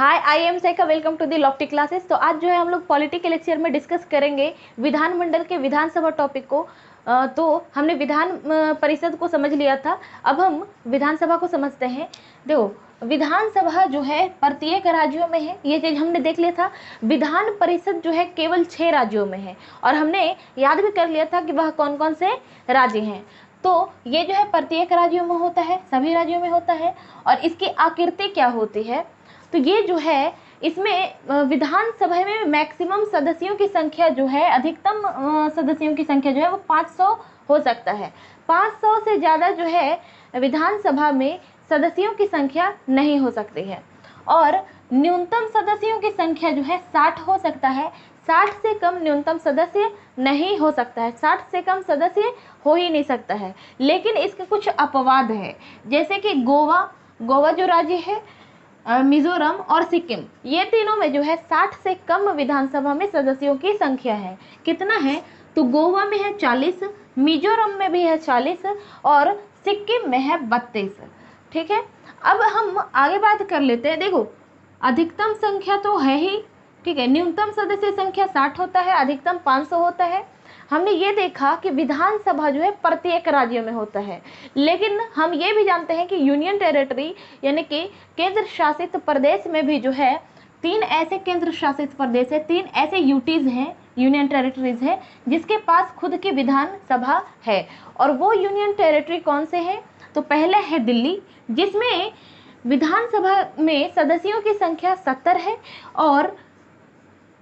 Hi, I am Saika. Welcome to the Lofty classes. तो आज जो है हम लोग पॉलिटी के लेक्चर में डिस्कस करेंगे विधानमंडल के विधानसभा टॉपिक को। तो हमने विधान परिषद को समझ लिया था, अब हम विधानसभा को समझते हैं। देखो, विधानसभा जो है प्रत्येक राज्यों में है, ये चीज़ हमने देख लिया था। विधान परिषद जो है केवल 6 राज्यों में है, और हमने याद भी कर लिया था कि वह कौन कौन से राज्य हैं। तो ये जो है प्रत्येक राज्यों में होता है, सभी राज्यों में होता है। और इसकी आकृति क्या होती है, तो ये जो है इसमें विधानसभा में मैक्सिमम सदस्यों की संख्या जो है, अधिकतम सदस्यों की संख्या जो है वो 500 हो सकता है। 500 से ज़्यादा जो है विधानसभा में सदस्यों की संख्या नहीं हो सकती है। और न्यूनतम सदस्यों की संख्या जो है 60 हो सकता है। 60 से कम न्यूनतम सदस्य नहीं हो सकता है, 60 से कम सदस्य हो ही नहीं सकता है। लेकिन इसके कुछ अपवाद है, जैसे कि गोवा जो राज्य है, मिजोरम और सिक्किम, ये तीनों में जो है 60 से कम विधानसभा में सदस्यों की संख्या है। कितना है, तो गोवा में है 40, मिजोरम में भी है 40 और सिक्किम में है 32। ठीक है, अब हम आगे बात कर लेते हैं। देखो, अधिकतम संख्या तो है ही, ठीक है, न्यूनतम सदस्य संख्या 60 होता है, अधिकतम 500 होता है। हमने ये देखा कि विधानसभा जो है प्रत्येक राज्य में होता है, लेकिन हम ये भी जानते हैं कि यूनियन टेरिटरी यानी कि केंद्र शासित प्रदेश में भी जो है 3 ऐसे केंद्र शासित प्रदेश है, 3 ऐसे यूटीज हैं, यूनियन टेरिटरीज है, जिसके पास खुद की विधानसभा है। और वो यूनियन टेरिटरी कौन से हैं, तो पहले है दिल्ली, जिसमें विधानसभा में सदस्यों की संख्या 70 है, और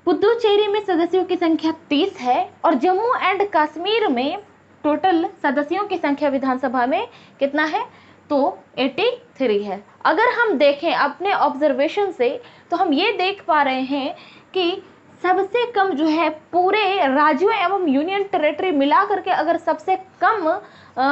पुदुचेरी में सदस्यों की संख्या 30 है, और जम्मू एंड कश्मीर में टोटल सदस्यों की संख्या विधानसभा में कितना है, तो 83 है। अगर हम देखें अपने ऑब्जर्वेशन से, तो हम ये देख पा रहे हैं कि सबसे कम जो है पूरे राज्यों एवं यूनियन टेरिटरी मिला करके अगर सबसे कम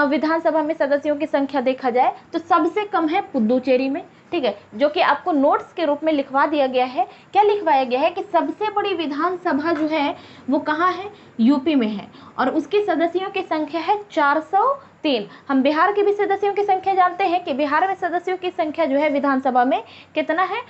विधानसभा में सदस्यों की संख्या देखा जाए तो सबसे कम है पुदुचेरी में। ठीक है, जो कि आपको नोट्स के रूप में लिखवा दिया गया है। क्या लिखवाया गया है कि सबसे बड़ी विधानसभा जो है वो कहाँ है, यूपी में है, और उसकी सदस्यों की संख्या है 403। हम बिहार के भी सदस्यों की संख्या जानते हैं कि बिहार में सदस्यों की संख्या जो है विधानसभा में कितना है,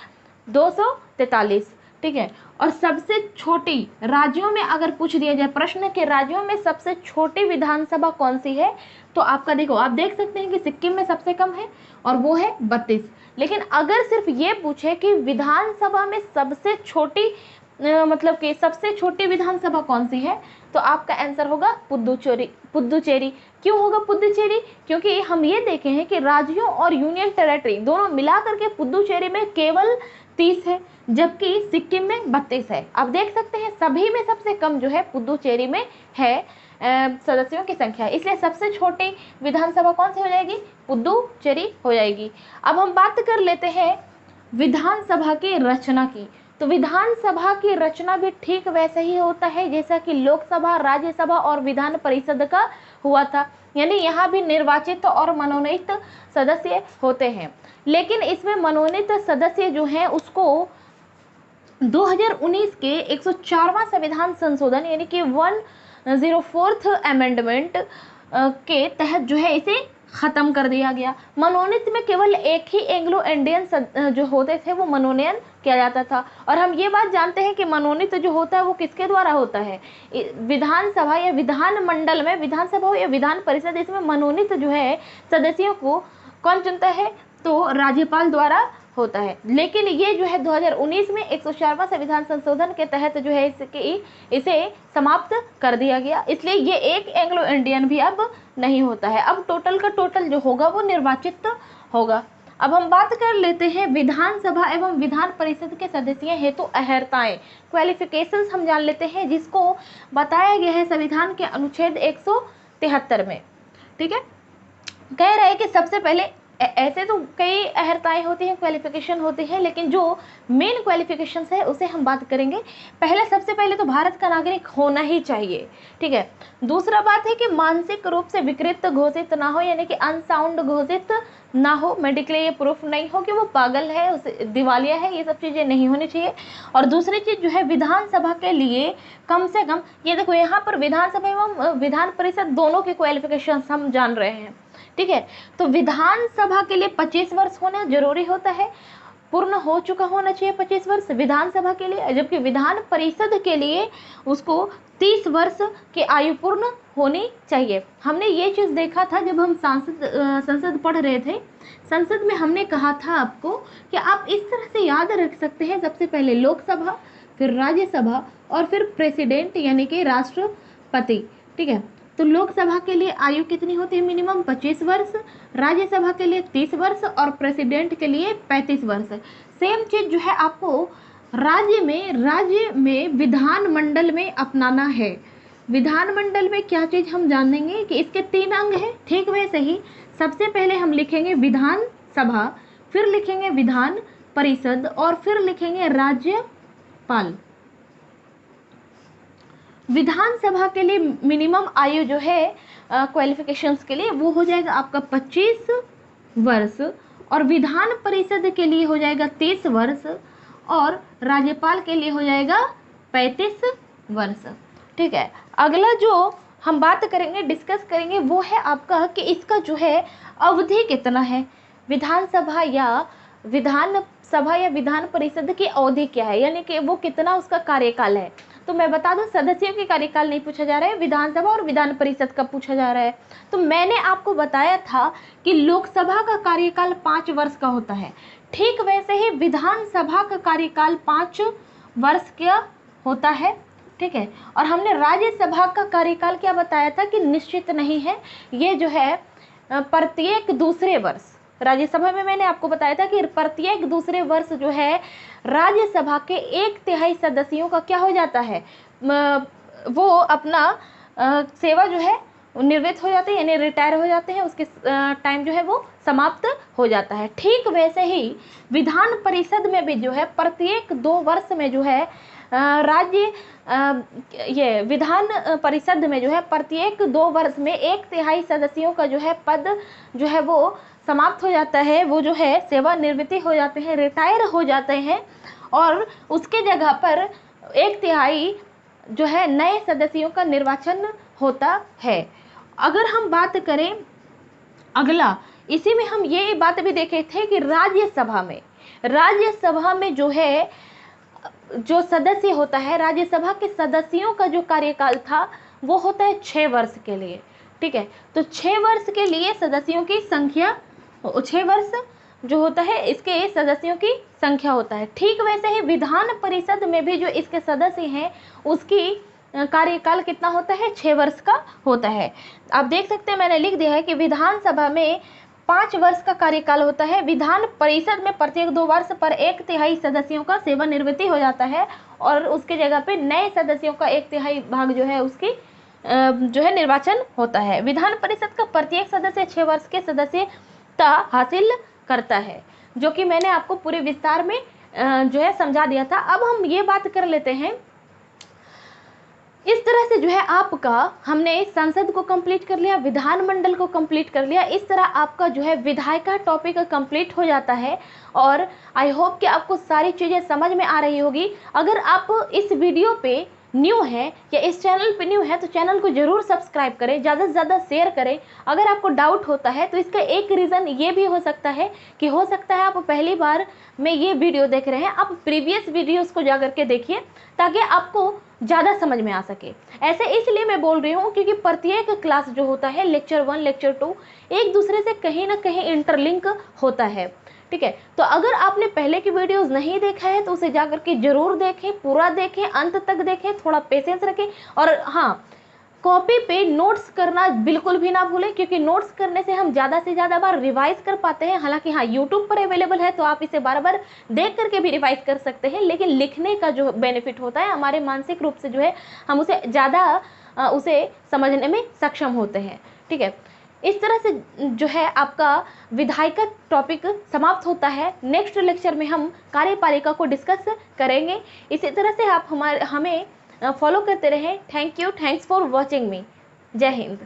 243। ठीक है, और सबसे छोटी राज्यों में अगर पूछ दिया जाए प्रश्न के राज्यों में सबसे छोटी विधानसभा कौन सी है, तो आपका देखो, आप देख सकते हैं कि सिक्किम में सबसे कम है और वो है 32। लेकिन अगर सिर्फ ये पूछे कि विधानसभा में सबसे छोटी मतलब कि सबसे छोटी विधानसभा कौन सी है, तो आपका आंसर होगा पुदुचेरी। क्यों होगा पुदुचेरी, क्योंकि हम ये देखे हैं कि राज्यों और यूनियन टेरिटरी दोनों मिला करके पुदुचेरी में केवल 30 है, जबकि सिक्किम में 32 है। आप देख सकते हैं सभी में सबसे कम जो है पुदुचेरी में है सदस्यों की संख्या, इसलिए सबसे छोटी विधानसभा कौन सी हो जाएगी, पुदुचेरी हो जाएगी। अब हम बात कर लेते हैं विधानसभा की रचना की। तो विधानसभा की रचना भी ठीक वैसे ही होता है जैसा कि लोकसभा, राज्यसभा और विधान परिषद का हुआ था, यानी यहाँ भी निर्वाचित और मनोनीत सदस्य होते हैं। लेकिन इसमें मनोनीत सदस्य जो हैं उसको 2019 के 104वां संविधान संशोधन यानी कि 104th अमेंडमेंट के तहत जो है इसे खत्म कर दिया गया। मनोनीत में केवल एक ही एंग्लो इंडियन जो होते थे वो मनोनयन किया जाता था। और हम ये बात जानते हैं कि मनोनीत जो होता है वो किसके द्वारा होता है, विधानसभा या विधानमंडल में, विधानसभा या विधान परिषद, इसमें मनोनीत जो है सदस्यों को कौन चुनता है, तो राज्यपाल द्वारा होता है। लेकिन ये जो है 2019 में 104वां संविधान संशोधन के तहत जो है इसे समाप्त कर दिया गया, इसलिए ये एक एंग्लो इंडियन भी अब नहीं होता है। अब टोटल का टोटल जो होगा वो निर्वाचित होगा। अब हम बात कर लेते हैं विधानसभा एवं विधान परिषद के सदस्य हेतु अहर्ताएं, क्वालिफिकेशंस हम जान लेते हैं, जिसको बताया गया है संविधान के अनुच्छेद 173 में। ठीक है, कह रहे हैं कि सबसे पहले ऐसे तो कई अहर्ताएं होती हैं, क्वालिफिकेशन होती है, लेकिन जो मेन क्वालिफिकेशंस है उसे हम बात करेंगे। सबसे पहले तो भारत का नागरिक होना ही चाहिए। ठीक है, दूसरा बात है कि मानसिक रूप से विकृत घोषित ना हो, यानी कि अनसाउंड घोषित ना हो, मेडिकली ये प्रूफ नहीं हो कि वो पागल है, उसे दिवालिया है, ये सब चीज़ें नहीं होनी चाहिए। और दूसरी चीज़ जो है विधानसभा के लिए कम से कम, ये देखो यहाँ पर विधानसभा एवं विधान परिषद दोनों के क्वालिफिकेशन हम जान रहे हैं। ठीक है, तो विधानसभा के लिए 25 वर्ष होना जरूरी होता है, पूर्ण हो चुका होना चाहिए 25 वर्ष विधानसभा के लिए, जबकि विधान परिषद के लिए उसको 30 वर्ष की आयु पूर्ण होनी चाहिए। हमने ये चीज़ देखा था जब हम संसद पढ़ रहे थे। संसद में हमने कहा था आपको कि आप इस तरह से याद रख सकते हैं, सबसे पहले लोकसभा, फिर राज्यसभा और फिर प्रेसिडेंट यानी कि राष्ट्रपति। ठीक है, तो लोकसभा के लिए आयु कितनी होती है? मिनिमम 25 वर्ष, राज्यसभा के लिए 30 वर्ष और प्रेसिडेंट के लिए 35 वर्ष। सेम चीज जो है आपको राज्य में विधानमंडल में अपनाना है। विधानमंडल में क्या चीज हम जानेंगे कि इसके 3 अंग हैं। ठीक वैसे ही सबसे पहले हम लिखेंगे विधानसभा, फिर लिखेंगे विधान परिषद और फिर लिखेंगे राज्यपाल। विधानसभा के लिए मिनिमम आयु जो है क्वालिफिकेशंस के लिए वो हो जाएगा आपका 25 वर्ष और विधान परिषद के लिए हो जाएगा 30 वर्ष और राज्यपाल के लिए हो जाएगा 35 वर्ष। ठीक है, अगला जो हम बात करेंगे, डिस्कस करेंगे वो है आपका कि इसका जो है अवधि कितना है। विधानसभा या विधान परिषद की अवधि क्या है, यानी कि वो कितना उसका कार्यकाल है। तो मैं बता दूं, सदस्यों के कार्यकाल नहीं पूछा जा रहा है, विधानसभा और विधान परिषद का पूछा जा रहा है। तो मैंने आपको बताया था कि लोकसभा का कार्यकाल 5 वर्ष का होता है, ठीक वैसे ही विधानसभा का कार्यकाल 5 वर्ष का होता है। ठीक है, और हमने राज्यसभा का कार्यकाल क्या बताया था कि निश्चित नहीं है, ये जो है प्रत्येक दूसरे वर्ष। राज्यसभा में मैंने आपको बताया था कि प्रत्येक दूसरे वर्ष जो है राज्यसभा के 1/3 सदस्यों का क्या हो जाता है, वो अपना सेवा जो है निवृत्त हो जाते हैं, यानी रिटायर हो जाते हैं, उसके टाइम जो है वो समाप्त हो जाता है। ठीक वैसे ही विधान परिषद में भी जो है प्रत्येक 2 वर्ष में जो है ये विधान परिषद में जो है प्रत्येक 2 वर्ष में 1/3 सदस्यों का जो है पद जो है वो समाप्त हो जाता है, वो जो है सेवानिवृत्ति हो जाते हैं, रिटायर हो जाते हैं और उसके जगह पर 1/3 जो है नए सदस्यों का निर्वाचन होता है। अगर हम बात करें अगला, इसी में हम ये बात भी देखे थे कि राज्यसभा में जो है जो सदस्य होता है, राज्यसभा के सदस्यों का जो कार्यकाल था वो होता है 6 वर्ष के लिए। ठीक है, तो 6 वर्ष के लिए सदस्यों की संख्या, 6 वर्ष जो होता है इसके सदस्यों की संख्या होता है। ठीक वैसे ही विधान परिषद में भी जो इसके सदस्य हैं उसकी कार्यकाल कितना होता है? 6 वर्ष का होता है। आप देख सकते हैं मैंने लिख दिया है कि विधानसभा में 5 वर्ष का कार्यकाल होता है, विधान परिषद में प्रत्येक 2 वर्ष पर 1/3 सदस्यों का सेवानिवृत्ति हो जाता है और उसके जगह पे नए सदस्यों का 1/3 भाग जो है उसकी जो है निर्वाचन होता है। विधान परिषद का प्रत्येक सदस्य 6 वर्ष के सदस्यता हासिल करता है, जो कि मैंने आपको पूरे विस्तार में जो है समझा दिया था। अब हम ये बात कर लेते हैं, इस तरह से जो है आपका हमने संसद को कंप्लीट कर लिया, विधानमंडल को कंप्लीट कर लिया। इस तरह आपका जो है विधायिका टॉपिक कंप्लीट हो जाता है और आई होप कि आपको सारी चीज़ें समझ में आ रही होगी। अगर आप इस वीडियो पे न्यू है या इस चैनल पे न्यू है तो चैनल को जरूर सब्सक्राइब करें, ज़्यादा से ज़्यादा शेयर करें। अगर आपको डाउट होता है तो इसका एक रीज़न ये भी हो सकता है कि हो सकता है आप पहली बार में ये वीडियो देख रहे हैं, आप प्रीवियस वीडियोस को जा करके देखिए ताकि आपको ज़्यादा समझ में आ सके। ऐसे इसलिए मैं बोल रही हूँ क्योंकि प्रत्येक क्लास जो होता है लेक्चर 1 लेक्चर 2 एक दूसरे से कहीं ना कहीं इंटरलिंक होता है। ठीक है, तो अगर आपने पहले की वीडियोस नहीं देखा है तो उसे जाकर के जरूर देखें, पूरा देखें, अंत तक देखें, थोड़ा पेशेंस रखें और हाँ, कॉपी पे नोट्स करना बिल्कुल भी ना भूलें क्योंकि नोट्स करने से हम ज़्यादा से ज़्यादा बार रिवाइज कर पाते हैं। हालांकि हाँ, यूट्यूब पर अवेलेबल है तो आप इसे बार बार देख करके भी रिवाइज कर सकते हैं, लेकिन लिखने का जो बेनिफिट होता है हमारे मानसिक रूप से जो है हम उसे ज़्यादा उसे समझने में सक्षम होते हैं। ठीक है, इस तरह से जो है आपका विधायिका टॉपिक समाप्त होता है। नेक्स्ट लेक्चर में हम कार्यपालिका को डिस्कस करेंगे। इसी तरह से आप हमें फॉलो करते रहें। Thank you, thanks for watching मी। जय हिंद।